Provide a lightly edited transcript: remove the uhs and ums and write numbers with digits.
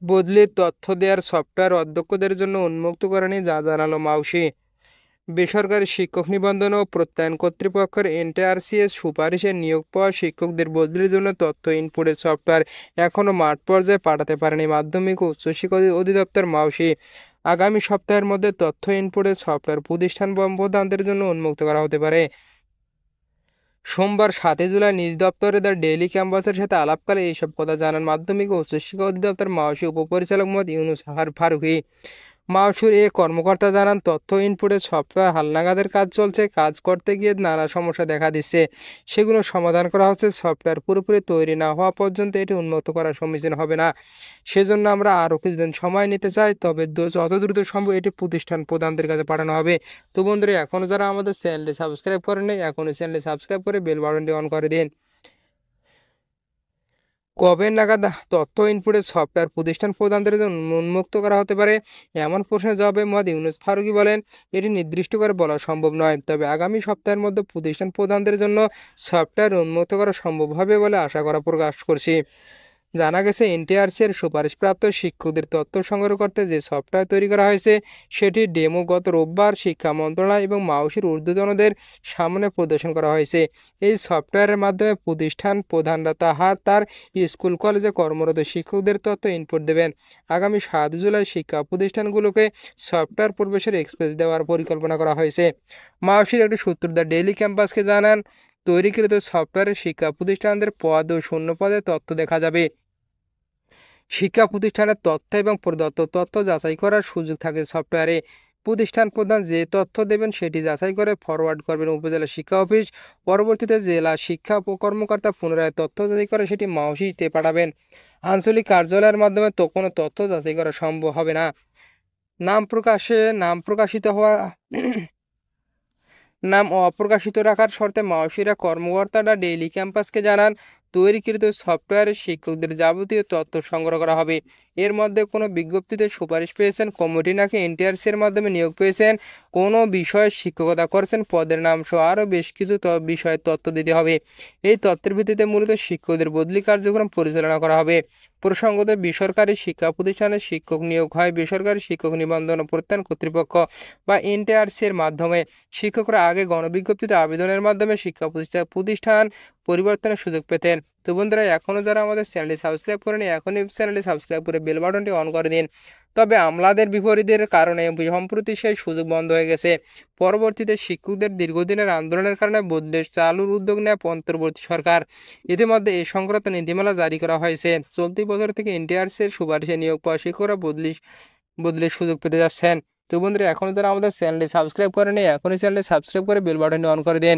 বদলির তথ্য দেওয়ার সফটওয়্যার অধ্যক্ষদের জন্য উন্মুক্ত করা নিয়ে যা জানালো মাউসি। বেসরকারি শিক্ষক নিবন্ধন ও প্রত্যয়ন কর্তৃপক্ষের এনটিআরসি-এর সুপারিশে নিয়োগ পাওয়া শিক্ষকদের বদলির জন্য তথ্য ইনপুটের সফটওয়্যার এখনও মাঠ পর্যায়ে পাঠাতে পারেনি মাধ্যমিক ও উচ্চশিক্ষা অধিদপ্তর মাউসি। আগামী সপ্তাহের মধ্যে তথ্য ইনপুটের সফটওয়্যার প্রতিষ্ঠান প্রধানদের জন্য উন্মুক্ত করা হতে পারে। সোমবার 7 জুলাই নিজ দপ্তরে দ্য ডেইলি ক্যাম্পাসের সাথে আলাপকালে এইসব কথা জানান মাধ্যমিক ও উচ্চশিক্ষা অধিদপ্তর মাউসি উপপরিচালক মোহাম্মদ ইউনুস ফারুকী। মাউসির এ কর্মকর্তা জানান, তথ্য ইনপুটের সফটওয়্যার হালনাগাদের কাজ চলছে। কাজ করতে গিয়ে নানা সমস্যা দেখা দিচ্ছে, সেগুলো সমাধান করা হচ্ছে। সফটওয়্যার পুরোপুরি তৈরি না হওয়া পর্যন্ত এটি উন্মুক্ত করা সমীচীন হবে না। সেজন্য আমরা আরও কিছুদিন সময় নিতে চাই, তবে যত দ্রুত সম্ভব এটি প্রতিষ্ঠান প্রধানদের কাছে পাঠানো হবে। তো বন্ধুরা, এখনও যারা আমাদের চ্যানেলটি সাবস্ক্রাইব করেনি, এখনই চ্যানেলটি সাবস্ক্রাইব করে বেল বাটনটি অন করে দিন। কবে নাগাদ তথ্য ইনপুটের সফটওয়্যার প্রতিষ্ঠান প্রধানদের জন্য উন্মুক্ত করা হতে পারে, এমন প্রশ্নের জবাবে মোহাম্মদ ইউনুস ফারুকী বলেন, এটি নির্দিষ্ট করে বলা সম্ভব নয়, তবে আগামী সপ্তাহের মধ্যে প্রতিষ্ঠান প্রধানদের জন্য সফটওয়্যার উন্মুক্ত করা সম্ভব হবে বলে আশা করা প্রকাশ করছি। জানা গেছে, এনটিআরসি-এর সুপারিশপ্রাপ্ত শিক্ষকদের তথ্য সংগ্রহ করতে যে সফটওয়্যার তৈরি করা হয়েছে সেটির ডেমো গত রোববার শিক্ষা মন্ত্রণালয় এবং মাউসির ঊর্ধ্বতনদের সামনে প্রদর্শন করা হয়েছে। এই সফটওয়্যারের মাধ্যমে প্রতিষ্ঠান প্রধানরা তার স্কুল কলেজে কর্মরত শিক্ষকদের তথ্য ইনপুট দেবেন। আগামী 7 জুলাই শিক্ষা প্রতিষ্ঠানগুলোকে সফটওয়্যার প্রবেশের এক্সপ্রেস দেওয়ার পরিকল্পনা করা হয়েছে। মাউসির একটি সূত্র দ্য ডেইলি ক্যাম্পাসকে জানান, তৈরিকৃত সফটওয়্যারে শিক্ষা প্রতিষ্ঠানদের পদ ও শূন্য পদের তথ্য দেখা যাবে। শিক্ষা প্রতিষ্ঠানের তথ্য এবং প্রদত্ত তথ্য যাচাই করার সুযোগ থাকে সফটওয়্যারে। প্রতিষ্ঠান প্রধান যে তথ্য দেবেন সেটি যাচাই করে ফরওয়ার্ড করবেন উপজেলা শিক্ষা অফিস। পরবর্তীতে জেলা শিক্ষা কর্মকর্তা পুনরায় তথ্য যাচাই করে সেটি মাউসিতে পাঠাবেন। আঞ্চলিক কার্যালয়ের মাধ্যমে তো কোনো তথ্য যাচাই করা সম্ভব হবে না। নাম প্রকাশিত হওয়া নাম অপ্রকাশিত রাখার শর্তে মাউসিরা কর্মকর্তারা ডেইলি ক্যাম্পাসকে জানান, তৈরিকৃত সফটওয়্যারে শিক্ষকদের যাবতীয় তথ্য সংগ্রহ করা হবে। এর মধ্যে কোনো বিজ্ঞপ্তিতে সুপারিশ পেয়েছেন, কমিটি নাকি এনটিআরসি-এর মাধ্যমে নিয়োগ পেয়েছেন, কোনো বিষয়ে শিক্ষকতা করছেন, পদের নাম সহ আরও বেশ কিছু বিষয়ে তথ্য দিতে হবে। এই তথ্যের ভিত্তিতে মূলত শিক্ষকদের বদলি কার্যক্রম পরিচালনা করা হবে। প্রসঙ্গত, বেসরকারি শিক্ষা প্রতিষ্ঠানে শিক্ষক নিয়োগ হয় বেসরকারি শিক্ষক নিবন্ধন ও প্রত্যয়ন কর্তৃপক্ষ বা এনটিআরসি-এর মাধ্যমে। শিক্ষকরা আগে গণবিজ্ঞপ্তিতে আবেদনের মাধ্যমে শিক্ষা প্রতিষ্ঠান পরিবর্তনের সুযোগ পেতেন। তো বন্ধুরা, এখনও যারা আমাদের চ্যানেলটি সাবস্ক্রাইব করেনি, এখনই চ্যানেলটি সাবস্ক্রাইব করে বেল বাটনটি অন করে দিন। তবে আমলাদের বিপরীতের কারণে সম্প্রতি সেই সুযোগ বন্ধ হয়ে গেছে। পরবর্তীতে শিক্ষকদের দীর্ঘদিনের আন্দোলনের কারণে বদলে চালুর উদ্যোগ নেয় অন্তর্বর্তী সরকার। ইতিমধ্যে এই সংক্রান্ত নীতিমালা জারি করা হয়েছে। চলতি বছর থেকে এনটিআরসি-এর সুপারিশে নিয়োগ পাওয়া শিক্ষকরা বদলির সুযোগ পেতে যাচ্ছেন। তো বন্ধুরা, এখনও যারা আমাদের চ্যানেলটি সাবস্ক্রাইব করেনি, এখনই চ্যানেলটি সাবস্ক্রাইব করে বেল বাটনটি অন করে দিন।